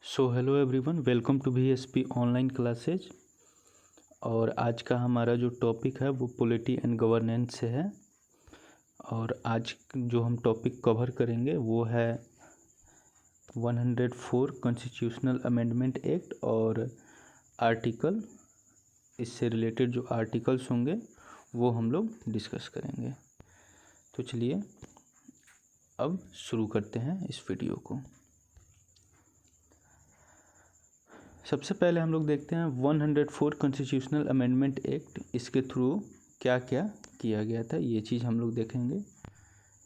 So hello everyone, welcome to VSP online classes. और आज का हमारा जो टॉपिक है वो पॉलिटी एंड गवर्नेंस से है। और आज जो हम टॉपिक कवर करेंगे वो है 104 कॉन्स्टिट्यूशनल अमेंडमेंट एक्ट और आर्टिकल, इससे रिलेटेड जो आर्टिकल्स होंगे वो हम लोग डिस्कस करेंगे। तो चलिए अब शुरू करते हैं इस वीडियो को। सबसे पहले हम लोग देखते हैं 104 कॉन्स्टिट्यूशनल अमेंडमेंट एक्ट, इसके थ्रू क्या क्या किया गया था ये चीज़ हम लोग देखेंगे।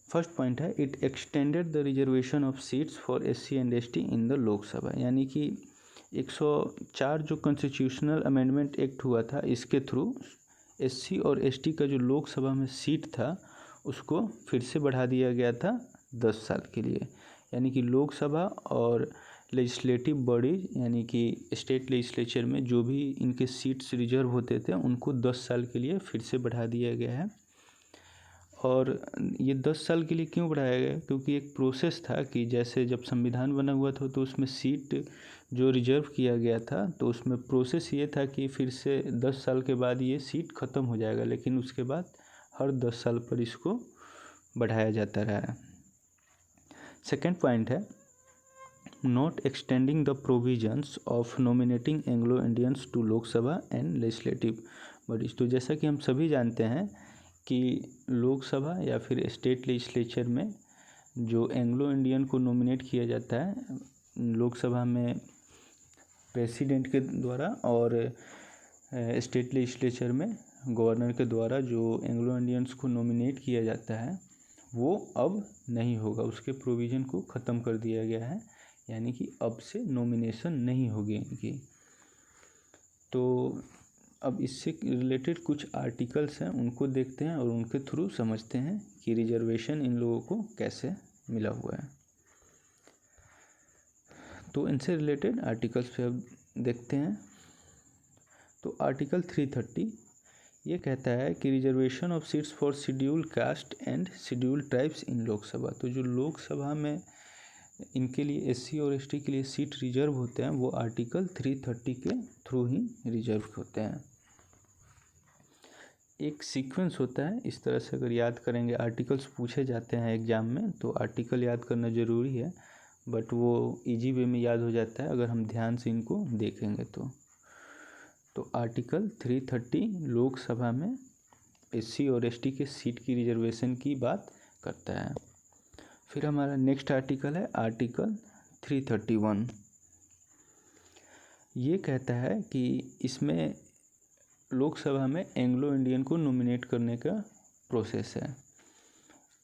फर्स्ट पॉइंट है, it extended the reservation of seats for SC and ST in the Lok Sabha. यानी कि 104 जो कॉन्स्टिट्यूशनल अमेंडमेंट एक्ट हुआ था इसके थ्रू SC और ST का जो लोकसभा में सीट था उसको फिर से बढ़ा दिया गया था 10 साल के लिए। यानी कि लोकसभा और लेजिस्लेटिव बॉडी यानी कि स्टेट लेजिस्लेचर में जो भी इनके सीट्स रिजर्व होते थे उनको 10 साल के लिए फिर से बढ़ा दिया गया है। और ये 10 साल के लिए क्यों बढ़ाया गया? क्योंकि एक प्रोसेस था कि जैसे जब संविधान बना हुआ था तो उसमें सीट जो रिजर्व किया गया था तो उसमें प्रोसेस ये था कि फिर से 10 साल के बाद ये सीट ख़त्म हो जाएगा, लेकिन उसके बाद हर 10 साल पर इसको बढ़ाया जाता रहा। सेकेंड पॉइंट है, not extending the provisions of nominating Anglo Indians to Lok Sabha and legislative bodies. तो जैसा कि हम सभी जानते हैं कि लोकसभा या फिर स्टेट लेजिस्लेचर में जो एंग्लो इंडियन को नॉमिनेट किया जाता है लोकसभा में प्रेसिडेंट के द्वारा और स्टेट लेजिस्लेचर में गवर्नर के द्वारा जो एंग्लो इंडियंस को नॉमिनेट किया जाता है वो अब नहीं होगा, उसके प्रोविज़न को ख़त्म कर दिया गया है। यानी कि अब से नॉमिनेशन नहीं होगी इनकी। तो अब इससे रिलेटेड कुछ आर्टिकल्स हैं उनको देखते हैं और उनके थ्रू समझते हैं कि रिजर्वेशन इन लोगों को कैसे मिला हुआ है। तो इनसे रिलेटेड आर्टिकल्स पे अब देखते हैं। तो आर्टिकल 330 ये कहता है कि reservation of seats for schedule caste and schedule tribes in Lok Sabha. तो जो लोकसभा में इनके लिए SC और ST के लिए सीट रिजर्व होते हैं वो आर्टिकल 330 के थ्रू ही रिजर्व होते हैं। एक सीक्वेंस होता है, इस तरह से अगर याद करेंगे, आर्टिकल्स पूछे जाते हैं एग्ज़ाम में तो आर्टिकल याद करना ज़रूरी है, बट वो इजी वे में याद हो जाता है अगर हम ध्यान से इनको देखेंगे तो आर्टिकल 330 लोकसभा में SC और ST के सीट की रिजर्वेशन की बात करता है। फिर हमारा नेक्स्ट आर्टिकल है आर्टिकल 331। ये कहता है कि इसमें लोकसभा में एंग्लो इंडियन को नॉमिनेट करने का प्रोसेस है।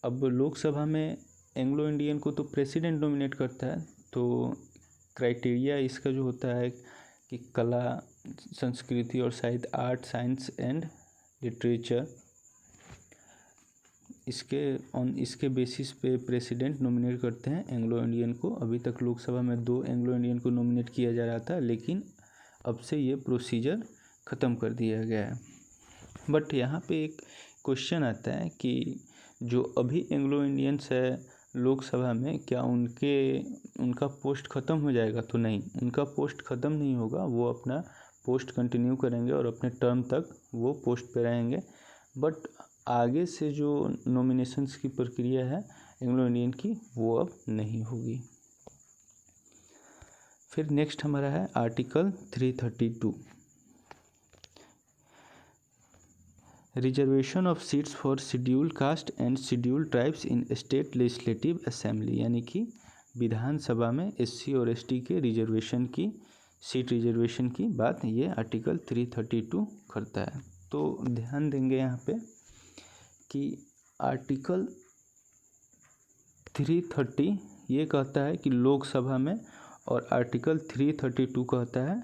अब लोकसभा में एंग्लो इंडियन को तो प्रेसिडेंट नॉमिनेट करता है, तो क्राइटेरिया इसका जो होता है कि कला, संस्कृति और साहित्य, आर्ट, साइंस एंड लिटरेचर, इसके बेसिस पे प्रेसिडेंट नॉमिनेट करते हैं एंग्लो इंडियन को। अभी तक लोकसभा में 2 एंग्लो इंडियन को नॉमिनेट किया जा रहा था, लेकिन अब से ये प्रोसीजर ख़त्म कर दिया गया है। बट यहाँ पे एक क्वेश्चन आता है कि जो अभी एंग्लो इंडियंस है लोकसभा में, क्या उनका पोस्ट ख़त्म हो जाएगा? तो नहीं, उनका पोस्ट ख़त्म नहीं होगा, वो अपना पोस्ट कंटिन्यू करेंगे और अपने टर्म तक वो पोस्ट पे रहेंगे। बट आगे से जो नॉमिनेशंस की प्रक्रिया है एंग्लो इंडियन की वो अब नहीं होगी। फिर नेक्स्ट हमारा है article 332, reservation of seats for schedule caste and schedule tribes in state legislative assembly. यानी कि विधानसभा में SC और ST के रिजर्वेशन की, सीट रिजर्वेशन की बात ये आर्टिकल 332 करता है। तो ध्यान देंगे यहाँ पे कि आर्टिकल 330 ये कहता है कि लोकसभा में, और आर्टिकल 332 कहता है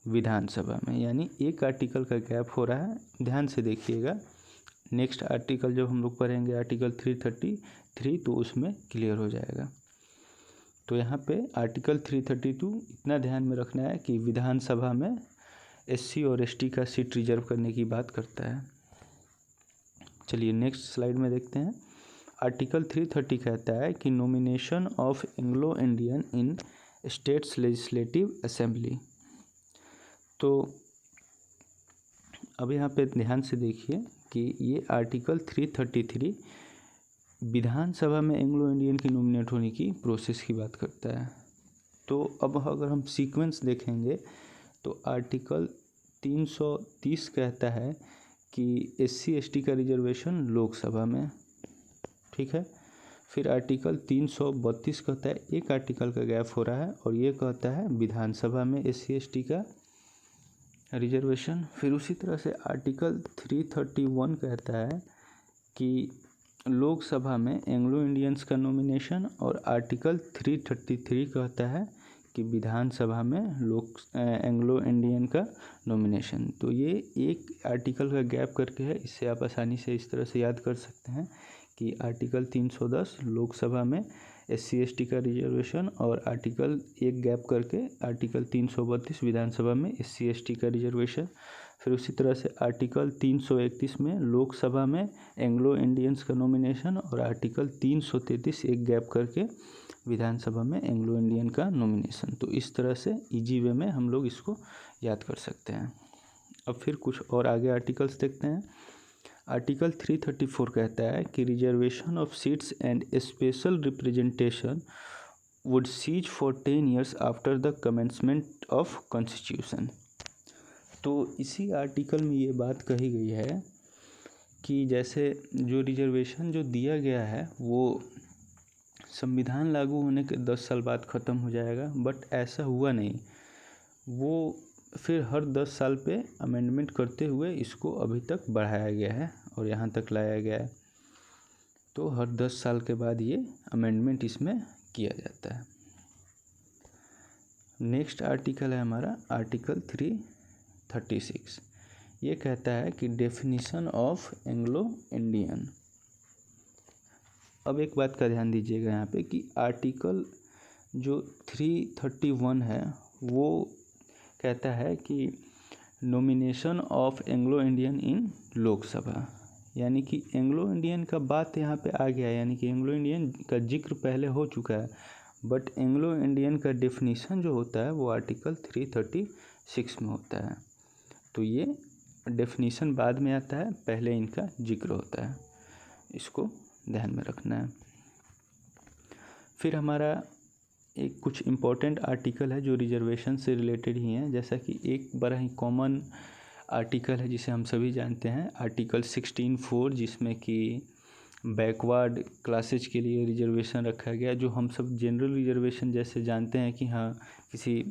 विधानसभा में। यानी एक आर्टिकल का गैप हो रहा है, ध्यान से देखिएगा। नेक्स्ट आर्टिकल जब हम लोग पढ़ेंगे आर्टिकल 333 तो उसमें क्लियर हो जाएगा। तो यहाँ पे आर्टिकल 332 इतना ध्यान में रखना है कि विधानसभा में SC और ST का सीट रिजर्व करने की बात करता है। चलिए नेक्स्ट स्लाइड में देखते हैं। आर्टिकल 330 कहता है कि nomination of Anglo Indian in states legislative assembly. तो अब यहाँ पे ध्यान से देखिए कि ये आर्टिकल 333 विधानसभा में एंग्लो इंडियन के नॉमिनेट होने की प्रोसेस की बात करता है। तो अब अगर हम सीक्वेंस देखेंगे तो आर्टिकल 330 कहता है कि SC ST का रिजर्वेशन लोकसभा में, ठीक है। फिर आर्टिकल 332 कहता है, एक आर्टिकल का गैप हो रहा है, और ये कहता है विधानसभा में SC ST का रिजर्वेशन। फिर उसी तरह से आर्टिकल 331 कहता है कि लोकसभा में एंग्लो इंडियंस का नॉमिनेशन, और आर्टिकल 333 कहता है कि विधानसभा में एंग्लो इंडियन का नॉमिनेशन। तो ये एक आर्टिकल का गैप करके है, इससे आप आसानी से इस तरह से याद कर सकते हैं कि आर्टिकल 310 लोकसभा में SC ST का रिजर्वेशन, और आर्टिकल एक गैप करके आर्टिकल 332 विधानसभा में SC ST का रिजर्वेशन। फिर उसी तरह से आर्टिकल 331 में लोकसभा में एंग्लो इंडियंस का नॉमिनेशन, और आर्टिकल 333 एक गैप करके विधानसभा में एंग्लो इंडियन का नॉमिनेशन। तो इस तरह से इजी वे में हम लोग इसको याद कर सकते हैं। अब फिर कुछ और आगे आर्टिकल्स देखते हैं। आर्टिकल 334 कहता है कि reservation of seats and special representation would cease for 10 years after the commencement of constitution. तो इसी आर्टिकल में ये बात कही गई है कि जैसे जो रिजर्वेशन जो दिया गया है वो संविधान लागू होने के 10 साल बाद ख़त्म हो जाएगा, बट ऐसा हुआ नहीं। वो फिर हर 10 साल पे अमेंडमेंट करते हुए इसको अभी तक बढ़ाया गया है और यहाँ तक लाया गया है। तो हर 10 साल के बाद ये अमेंडमेंट इसमें किया जाता है। नेक्स्ट आर्टिकल है हमारा आर्टिकल 336। ये कहता है कि डेफिनेशन ऑफ एंग्लो इंडियन। अब एक बात का ध्यान दीजिएगा यहाँ पे कि आर्टिकल जो 331 है वो कहता है कि nomination of Anglo Indian in Lok Sabha, यानी कि एंग्लो इंडियन का बात यहाँ पे आ गया है, यानी कि एंग्लो इंडियन का जिक्र पहले हो चुका है, बट एंग्लो इंडियन का डेफिनेशन जो होता है वो आर्टिकल 336 में होता है। तो ये डेफिनेशन बाद में आता है, पहले इनका जिक्र होता है, इसको ध्यान में रखना है। फिर हमारा एक कुछ इम्पोर्टेंट आर्टिकल है जो रिजर्वेशन से रिलेटेड ही हैं, जैसा कि एक बड़ा ही कॉमन आर्टिकल है जिसे हम सभी जानते हैं, आर्टिकल 16(4), जिसमें कि बैकवर्ड क्लासेज के लिए रिजर्वेशन रखा गया, जो हम सब जनरल रिजर्वेशन जैसे जानते हैं कि हाँ किसी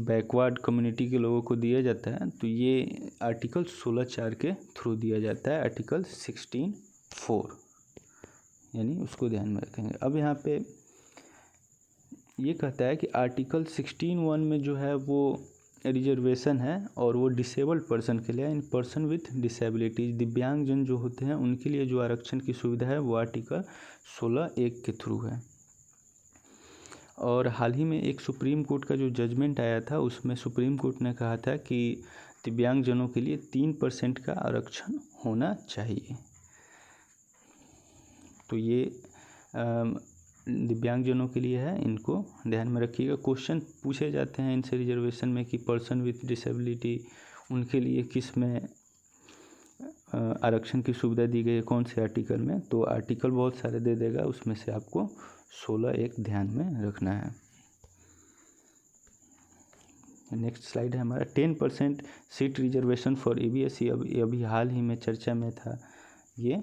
बैकवर्ड कम्युनिटी के लोगों को दिया जाता है, तो ये आर्टिकल 16(4) के थ्रू दिया जाता है, आर्टिकल 16(4), यानी उसको ध्यान में रखेंगे। अब यहाँ पे ये कहता है कि आर्टिकल 16(1) में जो है वो रिजर्वेशन है और वो डिसेबल्ड पर्सन के लिए, इन पर्सन विथ डिसेबिलिटीज, दिव्यांगजन जो होते हैं उनके लिए जो आरक्षण की सुविधा है वो आर्टिकल 16(1) के थ्रू है। और हाल ही में एक सुप्रीम कोर्ट का जो जजमेंट आया था उसमें सुप्रीम कोर्ट ने कहा था कि दिव्यांगजनों के लिए 3% का आरक्षण होना चाहिए। तो ये दिव्यांगजनों के लिए है, इनको ध्यान में रखिएगा। क्वेश्चन पूछे जाते हैं इनसे रिजर्वेशन में कि पर्सन विथ डिसेबिलिटी उनके लिए किस में आरक्षण की सुविधा दी गई है, कौन से आर्टिकल में। तो आर्टिकल बहुत सारे दे देगा, उसमें से आपको 16(1) ध्यान में रखना है। नेक्स्ट स्लाइड है हमारा 10% सीट रिजर्वेशन फॉर EBS। अभी हाल ही में चर्चा में था ये।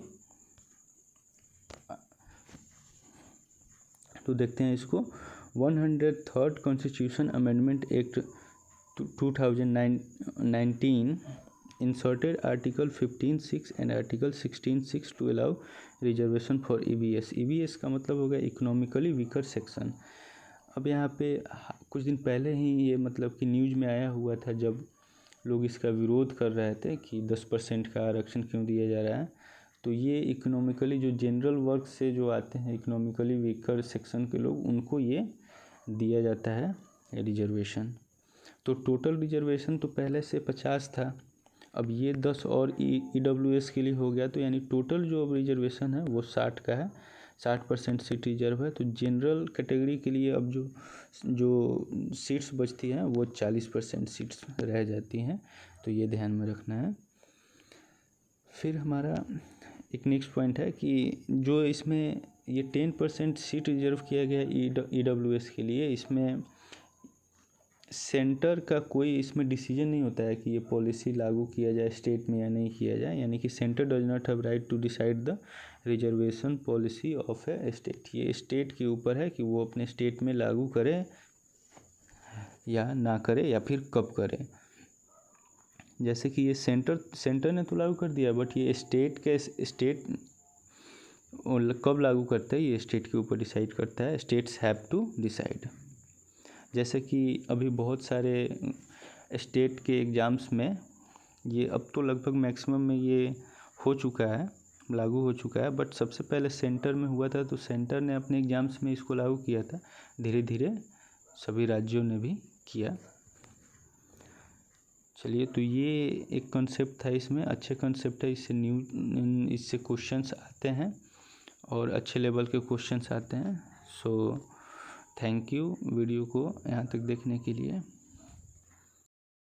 तो देखते हैं इसको। 103rd constitution amendment act 2019 inserted article 15(6) and article 16(6) to allow reservation for EBS। EBS का मतलब हो गया इकोनॉमिकली वीकर सेक्शन। अब यहाँ पे कुछ दिन पहले ही ये मतलब कि न्यूज़ में आया हुआ था, जब लोग इसका विरोध कर रहे थे कि 10% का आरक्षण क्यों दिया जा रहा है। तो ये इकोनॉमिकली जो जनरल वर्ग से जो आते हैं, इकोनॉमिकली वीकर सेक्शन के लोग, उनको ये दिया जाता है रिजर्वेशन। तो टोटल रिजर्वेशन तो पहले से 50 था, अब ये 10 और EWS के लिए हो गया, तो यानी टोटल जो अब रिजर्वेशन है वो 60 का है, 60% सीट रिजर्व है। तो जनरल कैटेगरी के लिए अब जो सीट्स बचती हैं वो 40% सीट्स रह जाती हैं, तो ये ध्यान में रखना है। फिर हमारा एक नेक्स्ट पॉइंट है कि जो इसमें ये 10% सीट रिजर्व किया गया EWS के लिए, इसमें सेंटर का कोई इसमें डिसीजन नहीं होता है कि ये पॉलिसी लागू किया जाए स्टेट में या नहीं किया जाए, यानी कि centre does not have right to decide the reservation policy of a state. ये स्टेट के ऊपर है कि वो अपने स्टेट में लागू करे या ना करे या फिर कब करे। जैसे कि ये सेंटर ने तो लागू कर दिया, बट ये स्टेट कब लागू करता है ये स्टेट के ऊपर डिसाइड करता है। States have to decide. जैसे कि अभी बहुत सारे स्टेट के एग्ज़ाम्स में ये अब तो लगभग मैक्सिमम में ये हो चुका है, लागू हो चुका है, बट सबसे पहले सेंटर में हुआ था, तो सेंटर ने अपने एग्ज़ाम्स में इसको लागू किया था। धीरे धीरे सभी राज्यों ने भी किया। चलिए, तो ये एक कॉन्सेप्ट था, इसमें अच्छे कॉन्सेप्ट है, इससे क्वेश्चंस आते हैं और अच्छे लेवल के क्वेश्चंस आते हैं। सो थैंक यू वीडियो को यहाँ तक देखने के लिए।